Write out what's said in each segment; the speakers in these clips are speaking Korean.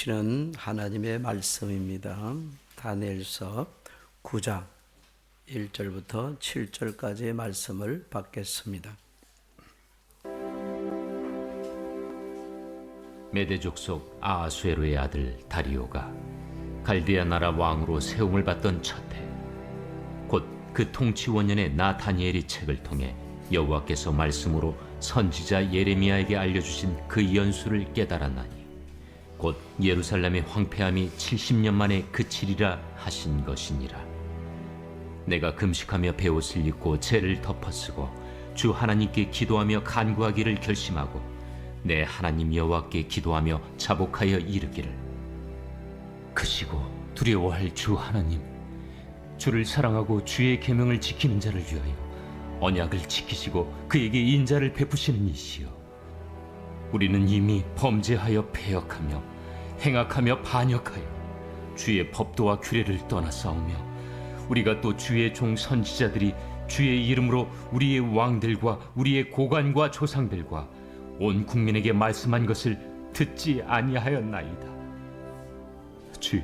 주시는 하나님의 말씀입니다. 다니엘서 9장 1절부터 7절까지의 말씀을 받겠습니다. 메대 족속 아하수에로의 아들 다리오가 갈대아 나라 왕으로 세움을 받던 첫해, 곧 그 통치 원년에 나 다니엘이 책을 통해 여호와께서 말씀으로 선지자 예레미야에게 알려주신 그 연수를 깨달았나니 곧 예루살렘의 황폐함이 70년 만에 그치리라 하신 것이니라. 내가 금식하며 베옷을 입고 죄를 덮어쓰고 주 하나님께 기도하며 간구하기를 결심하고 내 하나님 여호와께 기도하며 자복하여 이르기를, 크시고 두려워할 주 하나님, 주를 사랑하고 주의 계명을 지키는 자를 위하여 언약을 지키시고 그에게 인자를 베푸시는 이시여, 우리는 이미 범죄하여 패역하며 행악하며 반역하여 주의 법도와 규례를 떠나싸우며 우리가 또 주의 종 선지자들이 주의 이름으로 우리의 왕들과 우리의 고관과 조상들과 온 국민에게 말씀한 것을 듣지 아니하였나이다. 주여,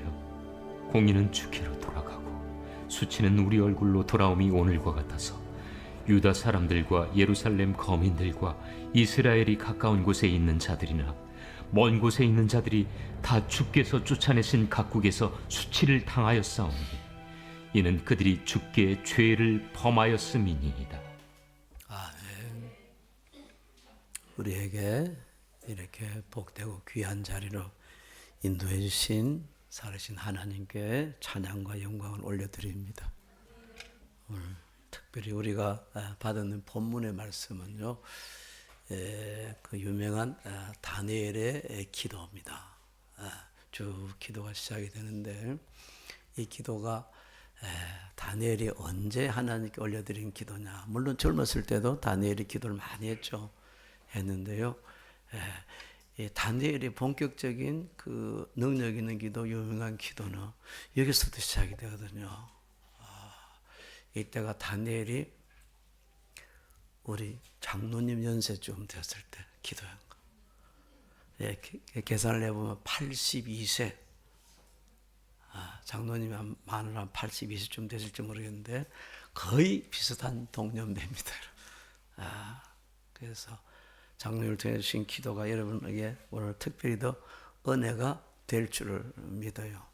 공의는 주께로 돌아가고 수치는 우리 얼굴로 돌아옴이 오늘과 같아서 유다 사람들과 예루살렘 거민들과 이스라엘이 가까운 곳에 있는 자들이나 먼 곳에 있는 자들이 다 주께서 쫓아내신 각국에서 수치를 당하였사오니 이는 그들이 주께 죄를 범하였음이니이다. 아멘. 우리에게 이렇게 복되고 귀한 자리로 인도해 주신 살아신 하나님께 찬양과 영광을 올려드립니다. 오늘 특별히 우리가 받은 본문의 말씀은요, 그 유명한 다니엘의 기도입니다. 쭉 기도가 시작이 되는데, 이 기도가 다니엘이 언제 하나님께 올려드린 기도냐? 물론 젊었을 때도 다니엘이 기도를 많이 했는데요. 이 다니엘이 본격적인 그 능력 있는 기도, 유명한 기도는 여기서부터 시작이 되거든요. 이때가 다니엘이 우리 장로님 연세쯤 됐을 때 기도한 거. 계산을 해보면 82세. 장로님이 만으로 한 82세쯤 되실지 모르겠는데 거의 비슷한 동년배입니다. 그래서 장로님을 통해 주신 기도가 여러분에게 오늘 특별히 더 은혜가 될 줄을 믿어요.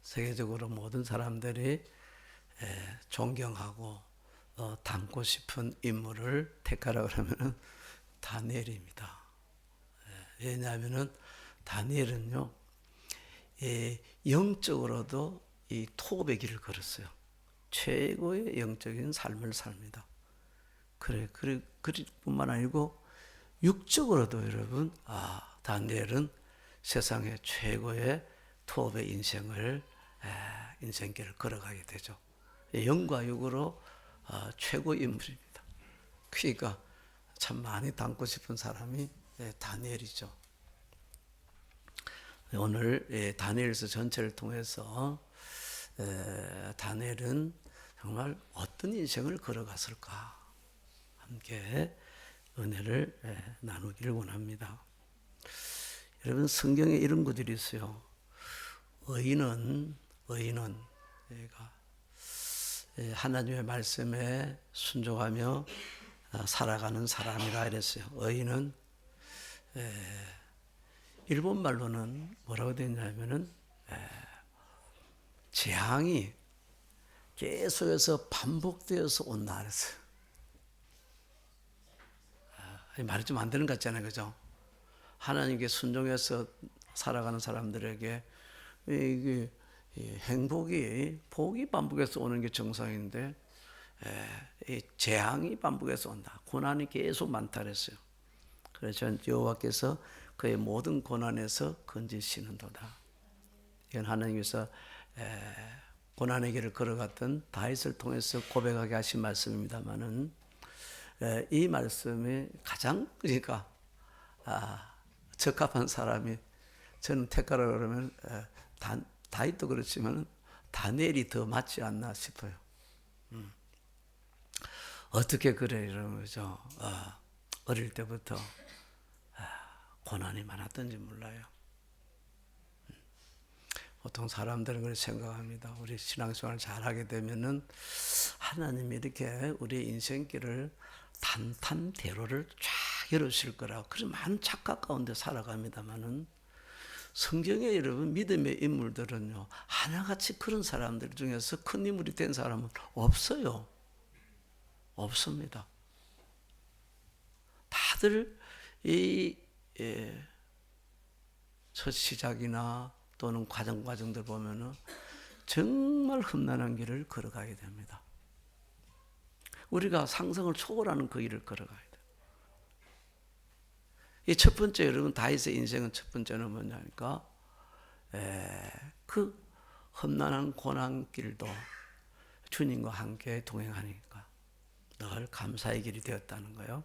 세계적으로 모든 사람들이 존경하고 닮고 싶은 인물을 택하라 그러면 다니엘입니다. 왜냐하면 다니엘은요, 영적으로도 이 토업의 길을 걸었어요. 최고의 영적인 삶을 삽니다. 그뿐만 아니고 육적으로도 여러분, 다니엘은 세상의 최고의 토업의 인생길을 걸어가게 되죠. 영과 육으로 최고 인물입니다. 그러니까 참 많이 닮고 싶은 사람이 다니엘이죠. 오늘 다니엘서 전체를 통해서 다니엘은 정말 어떤 인생을 걸어갔을까 함께 은혜를 나누기를 원합니다. 여러분, 성경에 이런 구절이 있어요. 의인은 하나님의 말씀에 순종하며 살아가는 사람이라 이랬어요. 의인은 일본 말로는 뭐라고 되냐면은 재앙이 계속해서 반복되어서 온다 그랬어요. 말이 좀 안 되는 것 같잖아요, 그죠? 하나님께 순종해서 살아가는 사람들에게 이게 복이 반복해서 오는 게 정상인데, 재앙이 반복해서 온다. 고난이 계속 많다 그랬어요. 그래서 여호와께서 그의 모든 고난에서 건지시는도다. 이건 하나님께서 고난의 길을 걸어갔던 다윗을 통해서 고백하게 하신 말씀입니다만은, 이 말씀이 가장 그러니까 적합한 사람이 저는 택하라 그러면 다윗도 그렇지만 다니엘이 더 맞지 않나 싶어요. 어떻게 그래 이러는 거죠. 어릴 때부터 고난이 많았던지 몰라요. 보통 사람들은 그렇게 생각합니다. 우리 신앙생활을 잘하게 되면은 하나님이 이렇게 우리 인생길을 탄탄대로를 쫙 열으실 거라. 그래서 많은 착각 가운데 살아갑니다만은 성경에 여러분 믿음의 인물들은요 하나같이 그런 사람들 중에서 큰 인물이 된 사람은 없어요. 없습니다. 다들 첫 시작이나 또는 과정들 보면은 정말 험난한 길을 걸어가야 됩니다. 우리가 상성을 초월하는 그 길을 걸어가야 돼요. 이 첫 번째 여러분 다윗의 인생은 첫 번째는 뭐냐니까 그 험난한 고난길도 주님과 함께 동행하니까 늘 감사의 길이 되었다는 거예요.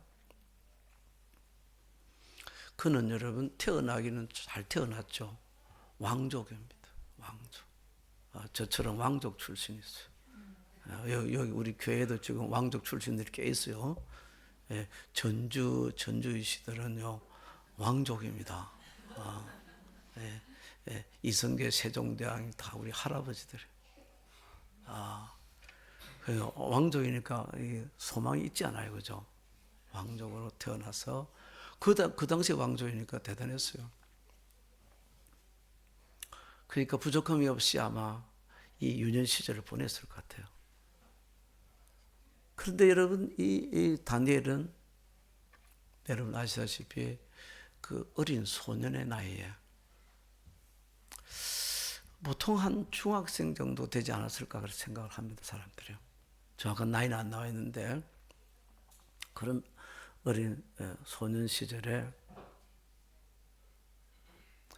그는 여러분 태어나기는 잘 태어났죠. 왕족입니다. 왕족. 저처럼 왕족 출신이 있어요. 여기 우리 교회에도 지금 왕족 출신들이 꽤 있어요. 전주이시들은요 왕족입니다. 이성계 세종대왕이 다 우리 할아버지들이에요. 왕족이니까 소망이 있지 않아요, 그죠? 왕족으로 태어나서 그 당시 왕족이니까 대단했어요. 그러니까 부족함이 없이 아마 이 유년 시절을 보냈을 것 같아요. 그런데 여러분 이 다니엘은 여러분 아시다시피 그 어린 소년의 나이에 보통 한 중학생 정도 되지 않았을까 그렇게 생각을 합니다, 사람들이요. 정확한 나이는 안 나와 있는데 그런 어린 소년 시절에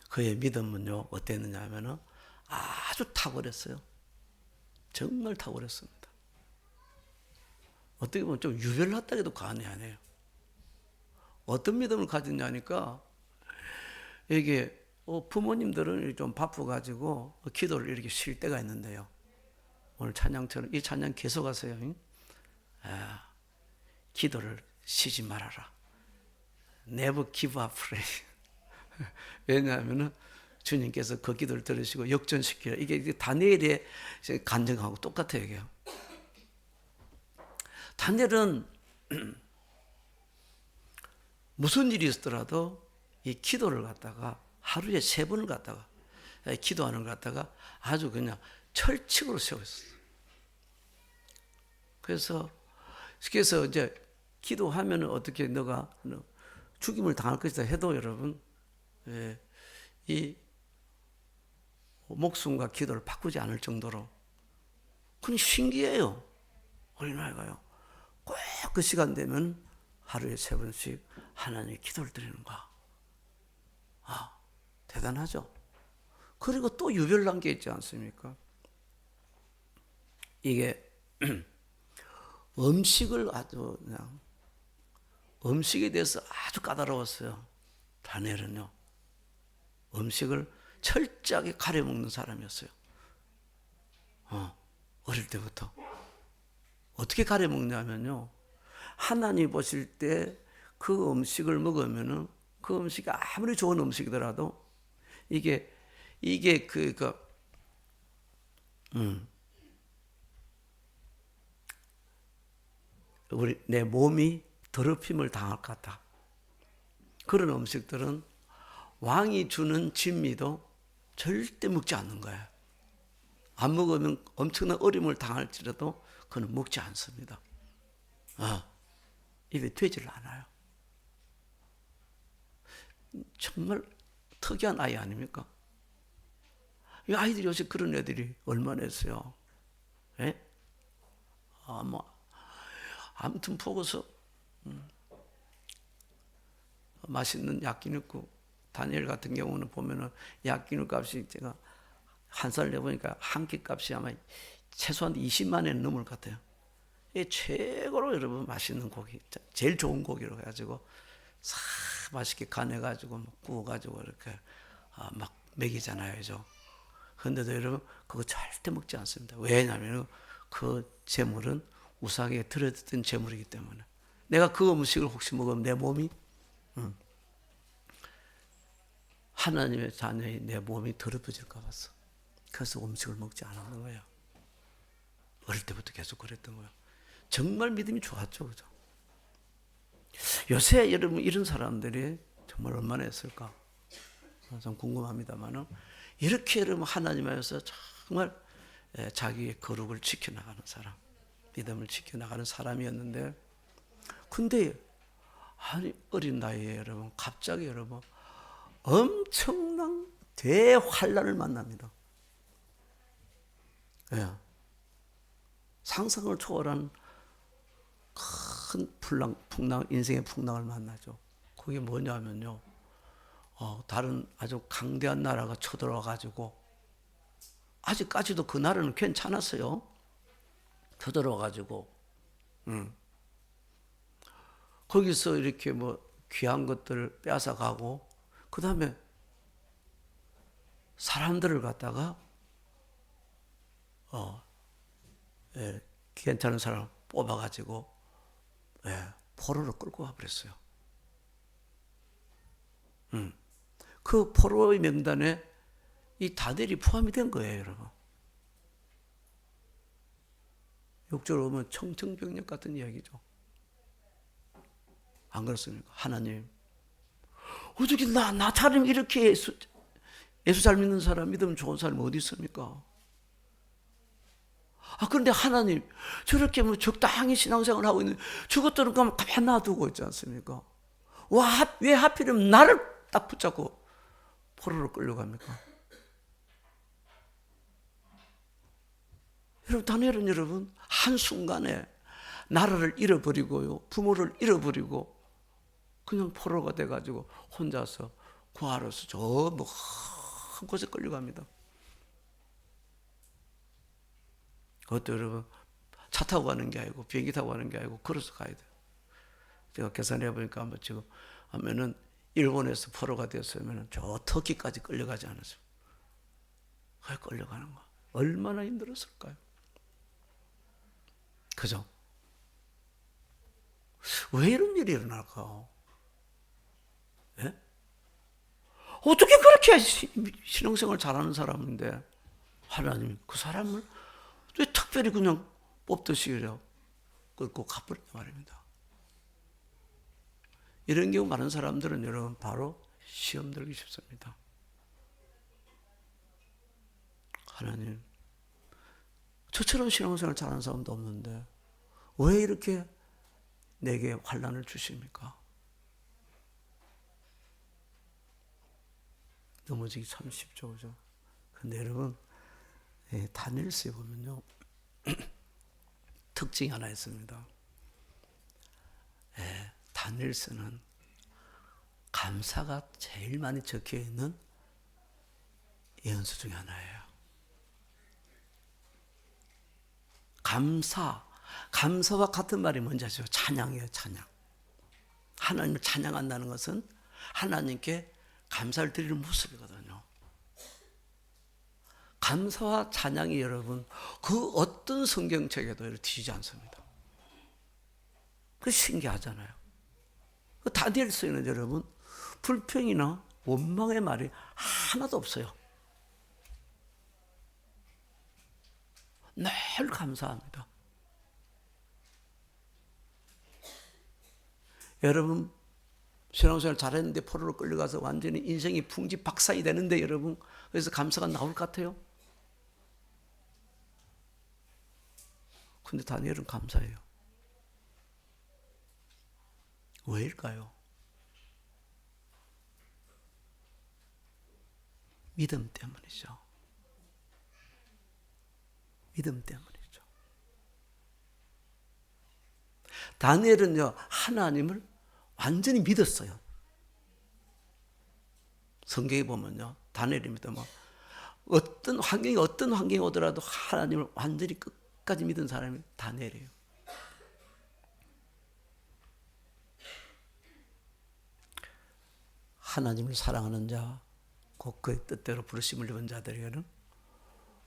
그의 믿음은요 어땠느냐 하면은 아주 탁월했어요. 정말 탁월했습니다. 어떻게 보면 좀 유별났다 해도 과언이 아니에요. 어떤 믿음을 가졌냐니까 이게 부모님들은 좀 바빠가지고 기도를 이렇게 쉴 때가 있는데요. 오늘 찬양처럼 이 찬양 계속 하세요. 기도를 쉬지 말아라. Never give up pray. 왜냐하면 주님께서 그 기도를 들으시고 역전시키라. 이게 다니엘의 간증하고 똑같아요. 이게요. 다니엘은 무슨 일이 있었더라도 이 기도를 갖다가 하루에 3번을 갖다가 기도하는 걸 갖다가 아주 그냥 철칙으로 세웠어요. 그래서 이제 기도하면 어떻게 너가 죽임을 당할 것이다 해도 여러분 이 목숨과 기도를 바꾸지 않을 정도로 그건 신기해요. 어린아이가요. 꼭 그 시간 되면 하루에 3번씩 하나님께 기도를 드리는가. 대단하죠. 그리고 또 유별난 게 있지 않습니까? 이게 음식을 아주 그냥 음식에 대해서 아주 까다로웠어요. 다니엘은요. 음식을 철저하게 가려 먹는 사람이었어요. 어릴 때부터. 어떻게 가려 먹냐면요. 하나님 보실 때 그 음식을 먹으면은 그 음식이 아무리 좋은 음식이더라도 이게 내 몸이 더럽힘을 당할 것 같다. 그런 음식들은 왕이 주는 진미도 절대 먹지 않는 거예요. 안 먹으면 엄청난 어려움을 당할지라도 그는 먹지 않습니다. 입에 되질 않아요. 정말 특이한 아이 아닙니까? 이 아이들이 요새 그런 애들이 얼마나 있어요. 아무튼 보고서 맛있는 야끼니쿠 다니엘 같은 경우는 보면은 야끼니쿠 값이 제가 한 살 내보니까 한 끼 값이 아마 최소한 20만 원 넘을 것 같아요. 이 최고로 여러분 맛있는 고기, 제일 좋은 고기로 해가지고 싹 맛있게 간해가지고 구워가지고 이렇게 막 먹이잖아요, 그죠? 그런데도 여러분 그거 절대 먹지 않습니다. 왜냐하면 그 재물은 우상에 들어있던 재물이기 때문에 내가 그 음식을 혹시 먹으면 내 몸이 하나님의 자녀인 내 몸이 더럽혀질까 봐서 그래서 음식을 먹지 않았는 거예요. 어릴 때부터 계속 그랬던 거예요. 정말 믿음이 좋았죠. 그죠? 요새 여러분 이런 사람들이 정말 얼마나 했을까? 좀 궁금합니다만은 이렇게 여러분 하나님 안에서 정말 자기의 거룩을 지켜나가는 사람, 믿음을 지켜나가는 사람이었는데 근데 아니 어린 나이에 여러분 갑자기 여러분 엄청난 대환란을 만납니다. 예. 상상을 초월한 큰 풍랑, 인생의 풍랑을 만나죠. 그게 뭐냐면요. 다른 아주 강대한 나라가 쳐들어와 가지고 아직까지도 그 나라는 괜찮았어요. 쳐들어와 가지고 거기서 이렇게 뭐 귀한 것들을 빼앗아 가고 그 다음에 사람들을 갖다가 괜찮은 사람을 뽑아 가지고 포로로 끌고 와버렸어요. 그 포로의 명단에 이 다니엘이 포함이 된 거예요, 여러분. 6절 오면 청청병력 같은 이야기죠. 안 그렇습니까? 하나님, 어떻게 나처럼 이렇게 예수 잘 믿는 사람, 믿음 좋은 사람이 어디 있습니까? 그런데 하나님, 저렇게 뭐 적당히 신앙생활을 하고 있는 저것들은 그냥 가만 놔두고 있지 않습니까? 왜 하필이면 나를 딱 붙잡고 포로로 끌려갑니까? 여러분, 다니엘은 여러분, 한순간에 나라를 잃어버리고요, 부모를 잃어버리고, 그냥 포로가 돼가지고 혼자서 구하러서 저 뭐 한 곳에 끌려갑니다. 그것도 여러분, 차 타고 가는 게 아니고, 비행기 타고 가는 게 아니고, 걸어서 가야 돼요. 제가 계산해 보니까 한번 지금 하면은, 일본에서 포로가 되었으면 저 터키까지 끌려가지 않았어요. 왜 끌려가는 거야? 얼마나 힘들었을까요? 그죠? 왜 이런 일이 일어날까? 예? 어떻게 그렇게 신앙생활 잘하는 사람인데 하나님이 그 사람을 왜 특별히 그냥 뽑듯이 그래요? 끌고 가버렸단 말입니다. 이런 경우 많은 사람들은 여러분 바로 시험 들기 쉽습니다. 하나님, 저처럼 신앙생활 잘하는 사람도 없는데 왜 이렇게 내게 환난을 주십니까? 넘어지기 참 쉽죠, 그죠? 근데 여러분, 다니엘서에 보면요, 특징이 하나 있습니다. 다니엘서는 감사가 제일 많이 적혀 있는 예언서 중에 하나예요. 감사와 같은 말이 뭔지 아시죠? 찬양이에요, 찬양. 하나님을 찬양한다는 것은 하나님께 감사를 드리는 모습이거든요. 감사와 찬양이 여러분, 그 어떤 성경책에도 뒤지지 않습니다. 그 신기하잖아요. 그 다니엘서에는 여러분, 불평이나 원망의 말이 하나도 없어요. 늘 감사합니다. 여러분, 신앙생활 잘했는데 포로로 끌려가서 완전히 인생이 풍지박산이 되는데 여러분, 그래서 감사가 나올 것 같아요? 근데 다니엘은 감사해요. 왜일까요? 믿음 때문이죠. 믿음 때문이죠. 다니엘은요, 하나님을 완전히 믿었어요. 성경에 보면요, 다니엘입니다. 뭐 어떤 환경이 오더라도 하나님을 완전히 끝까지 믿은 사람이 다니엘이에요. 하나님을 사랑하는 자, 곧 그의 뜻대로 부르심을 입은 자들에게는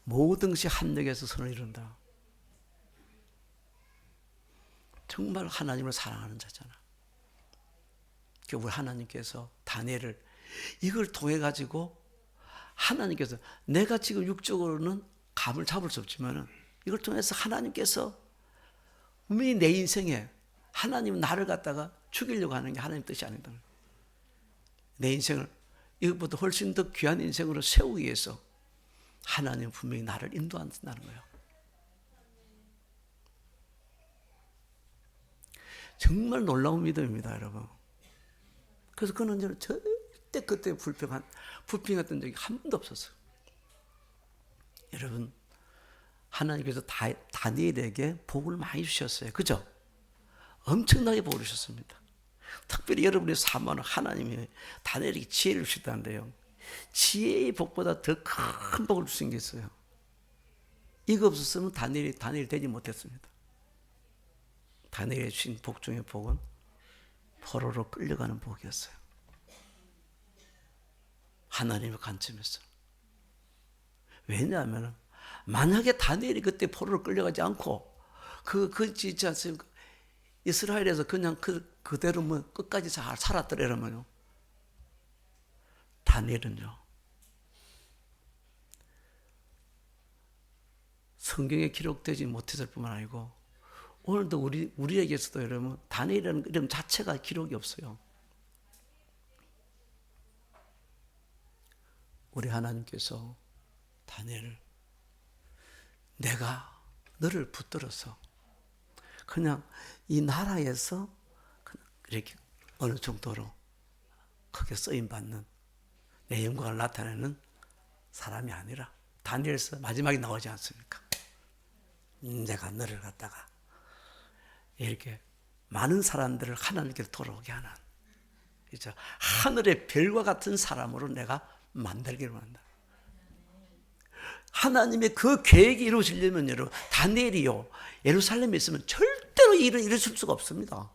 모든 것이 합력해서 선을 이룬다. 정말 하나님을 사랑하는 자잖아. 우리 하나님께서 다니엘을 이걸 통해 가지고 하나님께서 내가 지금 육적으로는 감을 잡을 수 없지만은 이걸 통해서 하나님께서 분명히 내 인생에 하나님은 나를 갖다가 죽이려고 하는 게 하나님 뜻이 아니다. 내 인생을 이것보다 훨씬 더 귀한 인생으로 세우기 위해서 하나님은 분명히 나를 인도한다는 거예요. 정말 놀라운 믿음입니다, 여러분. 그래서 그는 저는 절대 그때 불평했던 적이 한 번도 없었어요. 여러분, 하나님께서 다니엘에게 복을 많이 주셨어요. 그죠? 엄청나게 복을 주셨습니다. 특별히 여러분의 사모하는 하나님이 다니엘에게 지혜를 주셨다는데요. 지혜의 복보다 더 큰 복을 주신 게 있어요. 이거 없었으면 다니엘이 되지 못했습니다. 다니엘이 주신 복 중의 복은 포로로 끌려가는 복이었어요. 하나님의 관점에서. 왜냐하면 만약에 다니엘이 그때 포로로 끌려가지 않고 있지 않습니까? 이스라엘에서 그냥 그대로 뭐 끝까지 잘 살았더라면요. 다니엘은요. 성경에 기록되지 못했을 뿐만 아니고 오늘도 우리에게서도 여러분 다니엘이라는 이름 자체가 기록이 없어요. 우리 하나님께서 다니엘을 내가 너를 붙들어서 그냥 이 나라에서 이렇게 어느 정도로 크게 쓰임받는 내 영광을 나타내는 사람이 아니라 다니엘서 마지막에 나오지 않습니까? 내가 너를 갖다가 이렇게 많은 사람들을 하나님께 돌아오게 하는 그렇죠? 하늘의 별과 같은 사람으로 내가 만들기로 한다. 하나님의 그 계획이 이루어지려면 여러분 다니엘이요 예루살렘에 있으면 절대로 일을 이루실 수가 없습니다.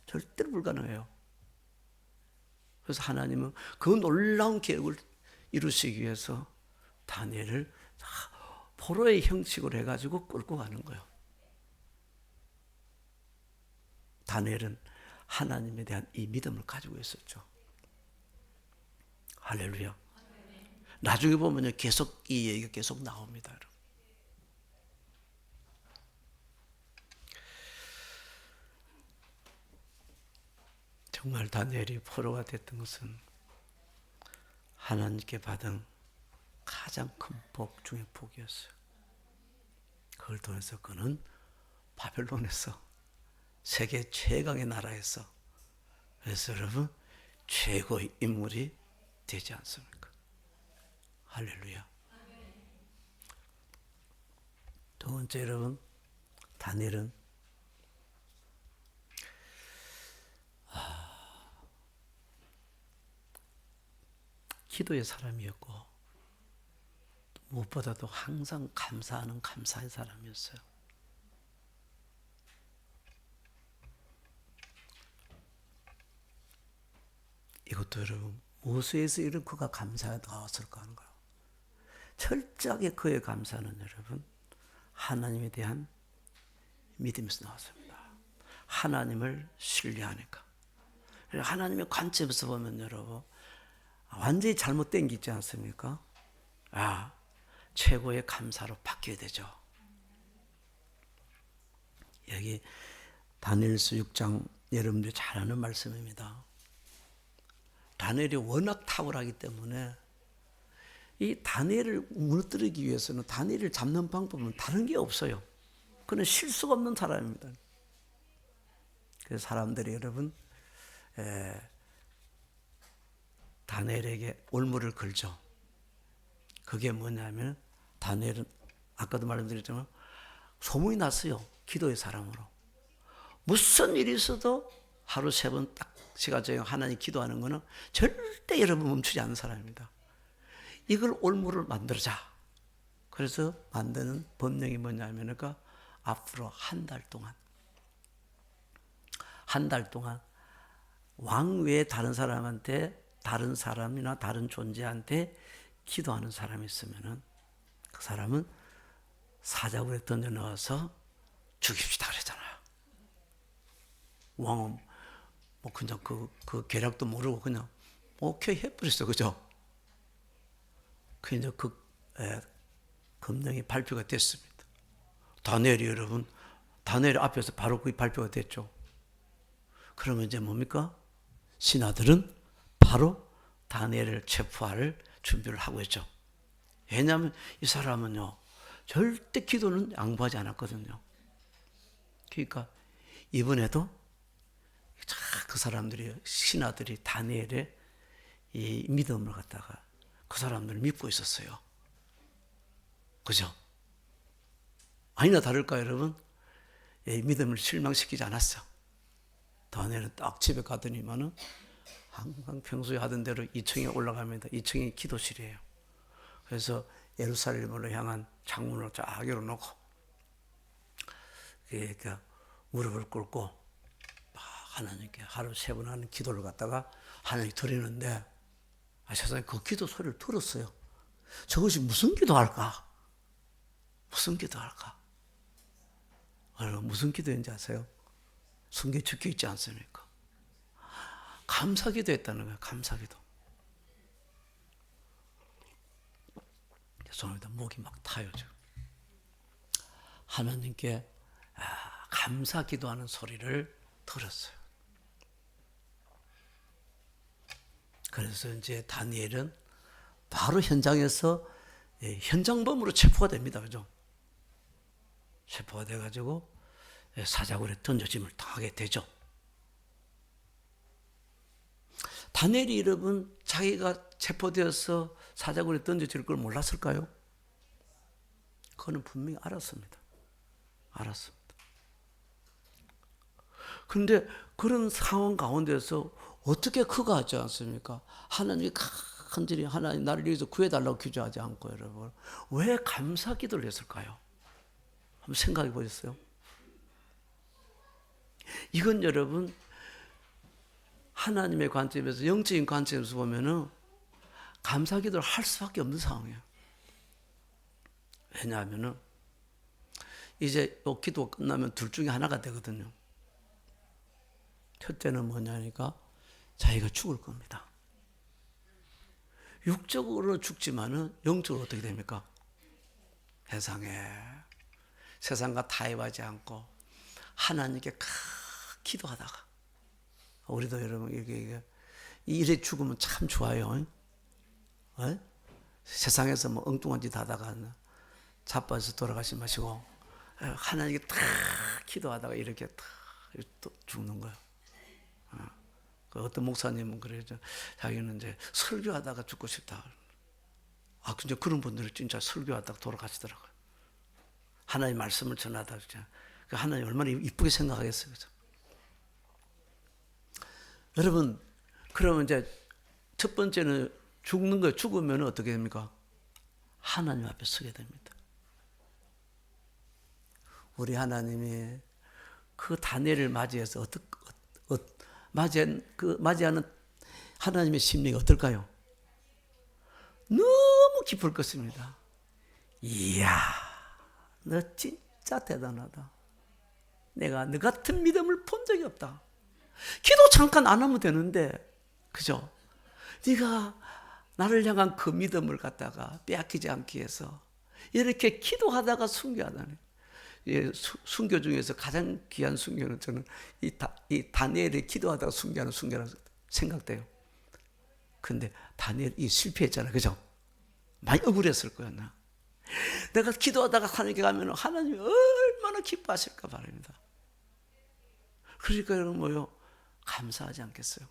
절대로 불가능해요. 그래서 하나님은 그 놀라운 계획을 이루시기 위해서 다니엘을 포로의 형식으로 해가지고 끌고 가는 거예요. 다니엘은 하나님에 대한 이 믿음을 가지고 있었죠. 할렐루야. 나중에 보면 계속 이 얘기가 계속 나옵니다. 여러분. 정말 다니엘이 포로가 됐던 것은 하나님께 받은 가장 큰 복 중의 복이었어요. 그걸 통해서 그는 바벨론에서 세계 최강의 나라에서 그래서 여러분 최고의 인물이 되지 않습니까? 할렐루야. 두 번째 여러분 다니엘은 기도의 사람이었고 무엇보다도 항상 감사하는 감사의 사람이었어요. 이것도 여러분 무엇에서 이런 그가 감사가 나왔을까 하는 거예요. 철저하게 그의 감사는 여러분 하나님에 대한 믿음에서 나왔습니다. 하나님을 신뢰하니까. 하나님의 관점에서 보면 여러분 완전히 잘못된 게 있지 않습니까? 최고의 감사로 바뀌어야 되죠. 여기 다니엘서 6장 여러분들이 잘 아는 말씀입니다. 다니엘이 워낙 탁월하기 때문에 이 다니엘을 무너뜨리기 위해서는 다니엘을 잡는 방법은 다른 게 없어요. 그는 실수가 없는 사람입니다. 그래서 사람들이 여러분 다니엘에게 올무를 걸죠. 그게 뭐냐면 다니엘은 아까도 말씀드렸지만 소문이 났어요. 기도의 사람으로. 무슨 일이 있어도 하루 3번 딱 시간 정해 하나님 기도하는 거는 절대 여러분 멈추지 않는 사람입니다. 이걸 올무를 만들자. 그래서 만드는 법령이 뭐냐면 그러니까 앞으로 한 달 동안 왕 외에 다른 사람한테 다른 사람이나 다른 존재한테 기도하는 사람이 있으면은 그 사람은 사자굴에 던져 넣어서 죽입시다 그랬잖아요. 왕은 뭐 그냥 그 계략도 모르고 그냥 오케이 해버렸어, 그죠? 그 이제 금령이 발표가 됐습니다. 다니엘이 여러분, 다니엘 앞에서 바로 그 발표가 됐죠. 그러면 이제 뭡니까? 신하들은 바로 다니엘을 체포할 준비를 하고 있죠. 왜냐하면 이 사람은요, 절대 기도는 양보하지 않았거든요. 그러니까 이번에도 그 사람들이, 신하들이 다니엘의 이 믿음을 갖다가 그 사람들을 믿고 있었어요. 그죠? 아니나 다를까 여러분? 이 믿음을 실망시키지 않았어. 다니엘은 딱 집에 가더니만은 항상 평소에 하던 대로 2층에 올라갑니다. 2층이 기도실이에요. 그래서 예루살렘으로 향한 창문을 쫙 열어놓고 그러니까 무릎을 꿇고 하나님께 하루 3번 하는 기도를 갖다가 하나님께 드리는데 세상에 그 기도 소리를 들었어요. 저것이 무슨 기도할까? 무슨 기도할까? 무슨 기도인지 아세요? 성경에 적혀 있지 않습니까? 감사기도 했다는 거예요. 감사기도. 죄송합니다. 목이 막 타요 지금. 하나님께 감사기도하는 소리를 들었어요. 그래서 이제 다니엘은 바로 현장에서 현장범으로 체포가 됩니다. 그죠? 체포가 돼가지고 사자굴에 던져짐을 당하게 되죠. 다니엘이 여러분 자기가 체포되어서 사자굴에 던져질 걸 몰랐을까요? 그거는 분명히 알았습니다. 알았습니다. 그런데 그런 상황 가운데서 어떻게 그가 하지 않습니까? 하나님이 간절히 하나님 나를 여기서 구해달라고 기도하지 않고 여러분 왜 감사 기도를 했을까요? 한번 생각해 보셨어요? 이건 여러분 하나님의 관점에서 영적인 관점에서 보면은 감사 기도를 할 수밖에 없는 상황이에요. 왜냐하면은 이제 이 기도가 끝나면 둘 중에 하나가 되거든요. 첫째는 뭐냐니까 자기가 죽을 겁니다. 육적으로 죽지만은 영적으로 어떻게 됩니까? 세상과 타협하지 않고 하나님께 기도하다가 우리도 여러분 이게 이래 죽으면 참 좋아요. 세상에서 뭐 엉뚱한 짓 하다가 자빠져서 돌아가지 마시고 하나님께 탁 기도하다가 이렇게 탁 죽는 거예요. 어떤 목사님은 그래죠. 자기는 이제 설교하다가 죽고 싶다. 근데 그런 분들은 진짜 설교하다가 돌아가시더라고요. 하나님 말씀을 전하다가 하나님 얼마나 이쁘게 생각하겠어요. 그죠? 여러분, 그러면 이제 첫 번째는 죽는 거예요. 죽으면 어떻게 됩니까? 하나님 앞에 서게 됩니다. 우리 하나님이 그 다니엘을 맞이해서 맞이하는 하나님의 심리가 어떨까요? 너무 기쁠 것입니다. 이야, 너 진짜 대단하다. 내가 너 같은 믿음을 본 적이 없다. 기도 잠깐 안 하면 되는데, 그죠? 네가 나를 향한 그 믿음을 갖다가 빼앗기지 않기 위해서 이렇게 기도하다가 순교하다니. 순교 중에서 가장 귀한 순교는 저는 이 다니엘이 기도하다가 순교하는 순교라고 생각돼요. 근데 다니엘이 실패했잖아요. 그죠? 많이 억울했을 거야, 나. 내가 기도하다가 하나님께 가면 하나님이 얼마나 기뻐하실까 바랍니다. 그러니까 여러분 뭐요? 감사하지 않겠어요?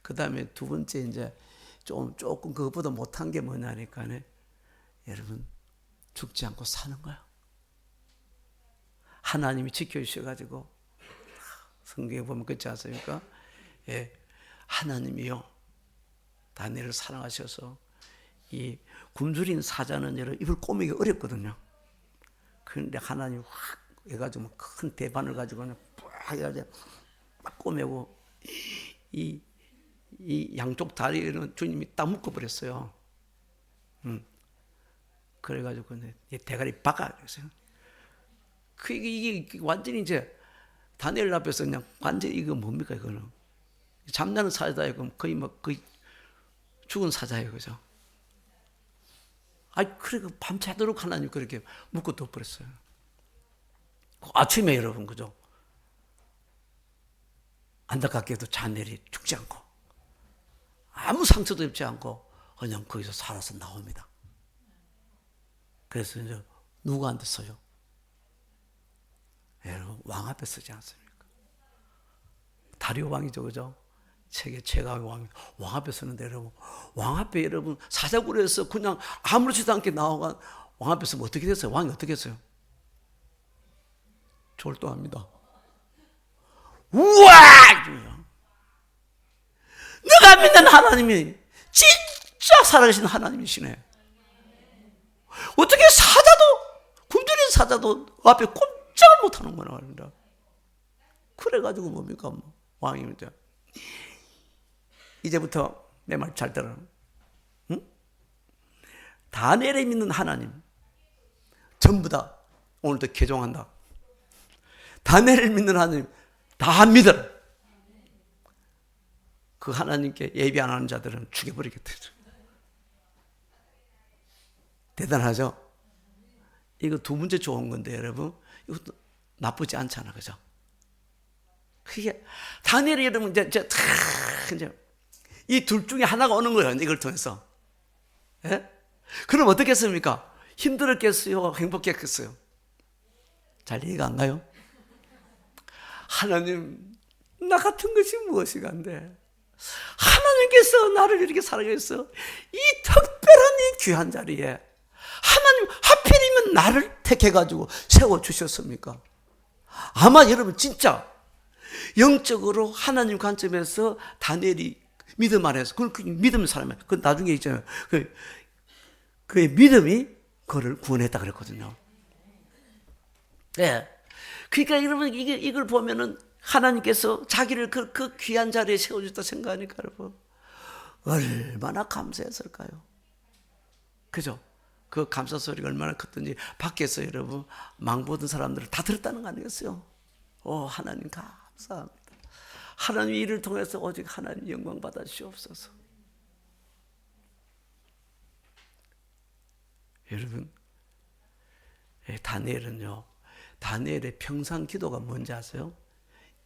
그 다음에 두 번째 이제 조금 그것보다 못한 게 뭐냐니까 여러분 죽지 않고 사는 거야. 하나님이 지켜주셔가지고 성경에 보면 그렇지 않습니까? 하나님이요 다니엘을 사랑하셔서 이 굶주린 사자는 여러분 입을 꼬매기 어렵거든요. 그런데 하나님이 확 해가지고 큰 대반을 가지고 그냥 빡 해가지고 막 꼬매고 이 양쪽 다리는 주님이 딱 묶어버렸어요. 그래가지고 대가리 박아 그랬어요. 이게 완전히 이제 다니엘 앞에서 그냥 완전히 이거 뭡니까 이거는. 잠자는 사자예요. 거의 거의 죽은 사자예요. 그죠? 그래, 밤새도록 하나님 그렇게 묶어 둬버렸어요. 아침에 여러분, 그죠? 안타깝게도 자넬이 죽지 않고, 아무 상처도 입지 않고, 그냥 거기서 살아서 나옵니다. 그래서 이제 누구한테 써요? 여러분, 왕 앞에 쓰지 않습니까? 다리오 왕이죠, 그죠? 세계 최강의 왕 앞에 서는데, 여러분, 왕 앞에 여러분 사자굴에서 그냥 아무렇지도 않게 나와가 왕 앞에 서면 어떻게 됐어요? 왕이 어떻게 했어요? 졸도합니다. 우와! 내가 믿는 하나님이 진짜 살아계신 하나님이시네. 어떻게 사자도, 굶주린 사자도 앞에 꼼짝을 못하는 거나 말입니다. 그래가지고 뭡니까? 왕입니다. 이제부터 내 말 잘 들어. 응? 다니엘에 믿는 하나님 전부 다 오늘도 개종한다. 다니엘을 믿는 하나님 다 믿어라. 그 하나님께 예비 안 하는 자들은 죽여버리겠다. 대단하죠? 이거 두 문제 좋은 건데 여러분, 이것도 나쁘지 않잖아, 그죠? 그게 다니엘이 여러분 이제 이 둘 중에 하나가 오는 거예요. 이걸 통해서. 예? 그럼 어떻게 했습니까? 힘들었겠어요? 행복했겠어요? 잘 이해가 안 가요? 하나님, 나 같은 것이 무엇이간데 하나님께서 나를 이렇게 사랑해서 이 특별한 이 귀한 자리에 하나님 하필이면 나를 택해가지고 세워주셨습니까? 아마 여러분 진짜 영적으로 하나님 관점에서 다니엘이 믿음 안에서, 그 믿음 사람이에요. 그 나중에 있잖아요. 그의 믿음이 그를 구원했다 그랬거든요. 네. 그러니까 여러분, 이걸 보면은 하나님께서 자기를 그 귀한 자리에 세워줬다 생각하니까 여러분, 얼마나 감사했을까요? 그죠? 그 감사 소리가 얼마나 컸던지 밖에서 여러분, 망보던 사람들을 다 들었다는 거 아니겠어요? 하나님 감사합니다. 하나님 이를 통해서 오직 하나님 영광 받아 주시옵소서. 여러분, 다니엘은요, 다니엘의 평상 기도가 뭔지 아세요?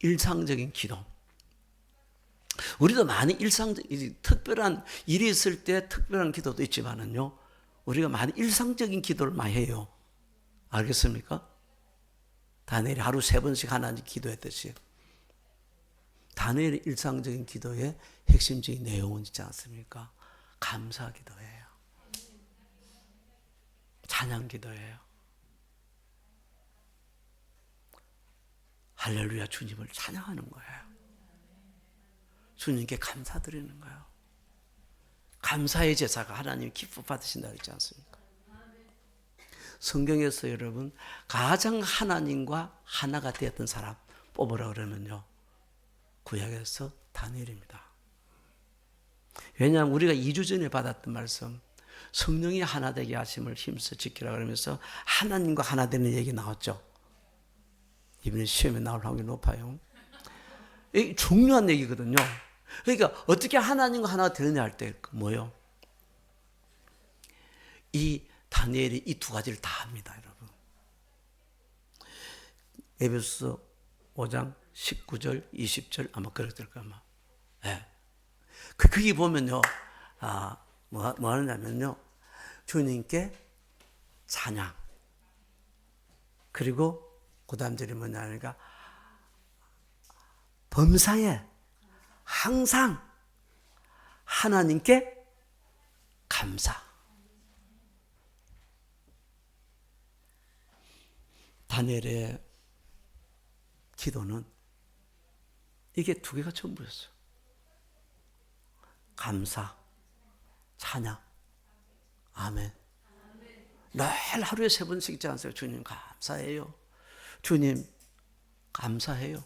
일상적인 기도. 우리도 많이 특별한 일이 있을 때 특별한 기도도 있지만은요, 우리가 많이 일상적인 기도를 많이 해요. 알겠습니까? 다니엘이 하루 3번씩 하나님 기도했듯이. 다니엘의 일상적인 기도의 핵심적인 내용은 있지 않습니까? 감사 기도예요. 찬양 기도예요. 할렐루야, 주님을 찬양하는 거예요. 주님께 감사드리는 거예요. 감사의 제사가 하나님 기뻐 받으신다고 했지 않습니까? 성경에서 여러분 가장 하나님과 하나가 되었던 사람 뽑으라 그러면요, 구약에서 다니엘입니다. 왜냐하면 우리가 2주 전에 받았던 말씀, 성령이 하나 되게 하심을 힘써 지키라 그러면서 하나님과 하나 되는 얘기 나왔죠. 이번에 시험에 나올 확률이 높아요. 이게 중요한 얘기거든요. 그러니까 어떻게 하나님과 하나가 되느냐 할 때 뭐예요? 이 다니엘이 이 두 가지를 다 합니다, 여러분. 에베소서 5장 19절, 20절 아마 그랬을 거예요, 아마. 네. 거기 보면요, 뭐 하느냐면요, 주님께 찬양, 그리고 그 다음 절이 뭐냐 하니까 범사에 항상 하나님께 감사. 다니엘의 기도는 이게 두 개가 전부였어요. 감사, 찬양, 아멘. 늘 하루에 3번씩 있지 않으세요? 주님 감사해요. 주님 감사해요.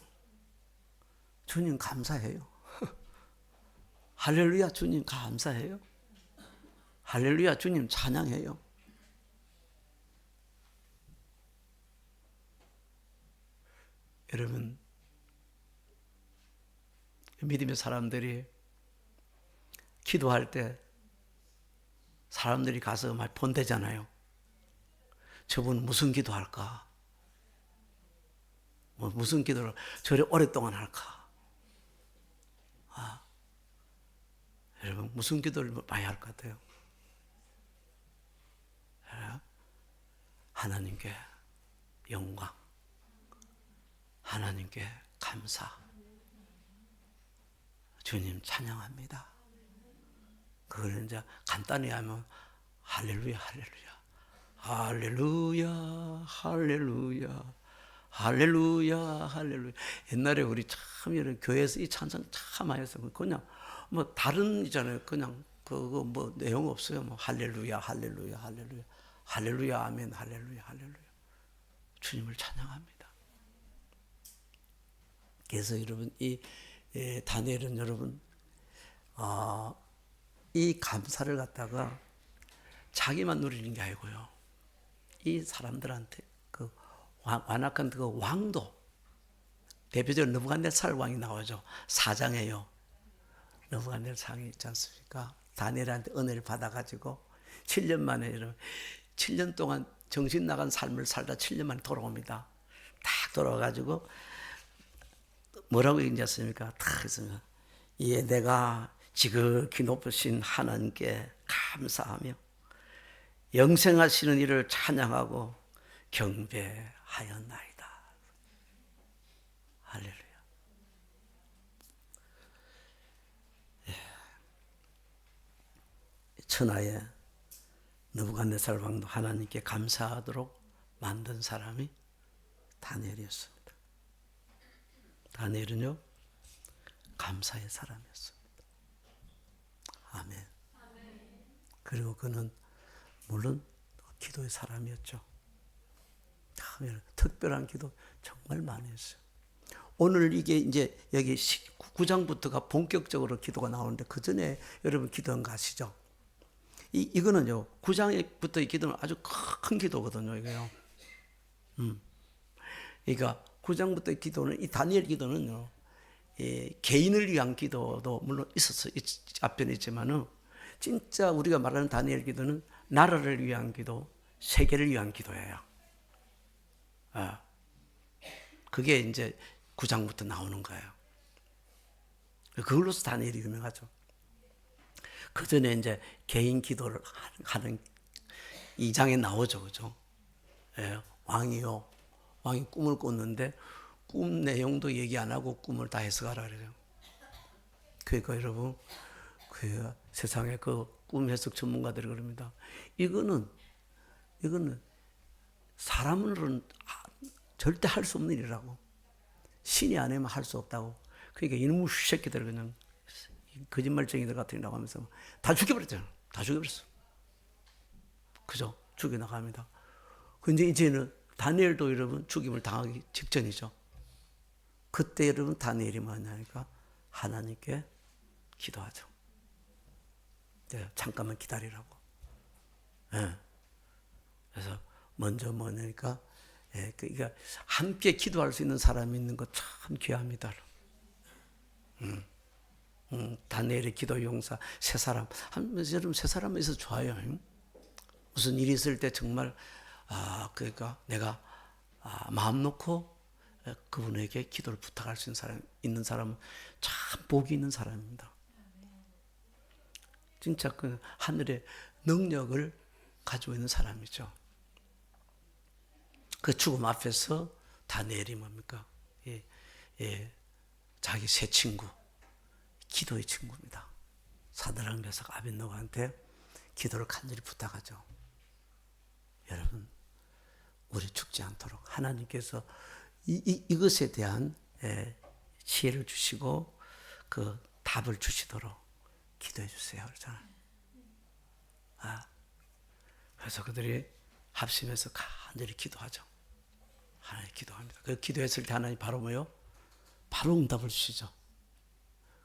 주님 감사해요. 할렐루야, 주님 감사해요. 할렐루야, 주님 찬양해요. 여러분, 믿음의 사람들이 기도할 때 사람들이 가서 막 본대잖아요. 저분 무슨 기도할까? 무슨 기도를 저리 오랫동안 할까? 여러분 무슨 기도를 많이 할 것 같아요? 하나님께 영광, 하나님께 감사, 주님 찬양합니다. 그걸 이제 간단히 하면 할렐루야, 할렐루야, 할렐루야, 할렐루야, 할렐루야, 할렐루야. 옛날에 우리 참 이런 교회에서 이 찬송 참 많이 했어요. 그냥 뭐 다른 있잖아요. 그냥 그거 뭐 내용 없어요. 뭐 할렐루야, 할렐루야, 할렐루야, 할렐루야, 아멘, 할렐루야, 할렐루야. 주님을 찬양합니다. 그래서 여러분 이 다니엘은 여러분 이 감사를 갖다가 자기만 누리는 게 아니고요. 이 사람들한테 그 완악한 그 왕도 대표적으로 느부갓네살 왕이 나오죠. 4장에요. 느부갓네살 왕이 있지 않습니까? 다니엘한테 은혜를 받아가지고 7년 만에 여러분 7년 동안 정신 나간 삶을 살다 7년 만에 돌아옵니다. 딱 돌아와가지고 뭐라고 얘기했습니까? 딱 했습니다. 예, 내가 지극히 높으신 하나님께 감사하며 영생하시는 이를 찬양하고 경배하였나이다. 할렐루야. 예. 천하의 느부갓네살 왕도 하나님께 감사하도록 만든 사람이 다니엘이었습니다. 다니엘은요 감사의 사람이었습니다. 아멘. 그리고 그는 물론 기도의 사람이었죠. 특별한 기도 정말 많이 했어요. 오늘 이게 이제 여기 9장부터가 본격적으로 기도가 나오는데 그 전에 여러분 기도한 거 아시죠? 이거는요 9장부터의 기도는 아주 큰 기도거든요. 이거요. 그러니까 9장부터의 기도는 이 다니엘 기도는요 개인을 위한 기도도 물론 있었어 앞편에 있지만은 진짜 우리가 말하는 다니엘 기도는 나라를 위한 기도, 세계를 위한 기도예요. 그게 이제 9장부터 나오는 거예요. 그걸로서 다니엘이 유명하죠. 그 전에 이제 개인 기도를 하는 2장에 나오죠, 그죠? 예, 왕이요. 왕이 꿈을 꿨는데 꿈 내용도 얘기 안 하고 꿈을 다 해석하라 그래요. 그러니까 여러분, 그 세상에 그 꿈 해석 전문가들이 그럽니다. 이거는 사람으로는 절대 할 수 없는 일이라고. 신이 아니면 할 수 없다고. 그러니까 이놈의 새끼들 그냥 거짓말쟁이들 같은 이라고 하면서 다 죽여버렸잖아요. 다 죽여버렸어. 그죠? 죽여나갑니다. 근데 이제는 다니엘도 여러분 죽임을 당하기 직전이죠. 그때 여러분 다니엘이 뭐냐니까 하나님께 기도하죠. 네, 잠깐만 기다리라고. 네. 그래서 먼저 뭐냐니까 그러니까 함께 기도할 수 있는 사람이 있는 거 참 귀합니다. 다니엘의 기도 용사 세 사람 여러분 세 사람은 있어서 좋아요. 무슨 일이 있을 때 정말 그러니까 내가 마음 놓고 그분에게 기도를 부탁할 수 있는 사람은 참 복이 있는 사람입니다. 진짜 그 하늘의 능력을 가지고 있는 사람이죠. 그 죽음 앞에서 다니엘이 뭡니까? 자기 새 친구, 기도의 친구입니다. 사드락 메삭 아벳느고한테 기도를 간절히 부탁하죠. 여러분, 우리 죽지 않도록 하나님께서 이것에 대한 지혜를 주시고 그 답을 주시도록 기도해 주세요. 그러잖아요. 그래서 그들이 합심해서 간절히 기도하죠. 하나님 기도합니다. 그 기도했을 때 하나님 바로 뭐요? 바로 응답을 주시죠.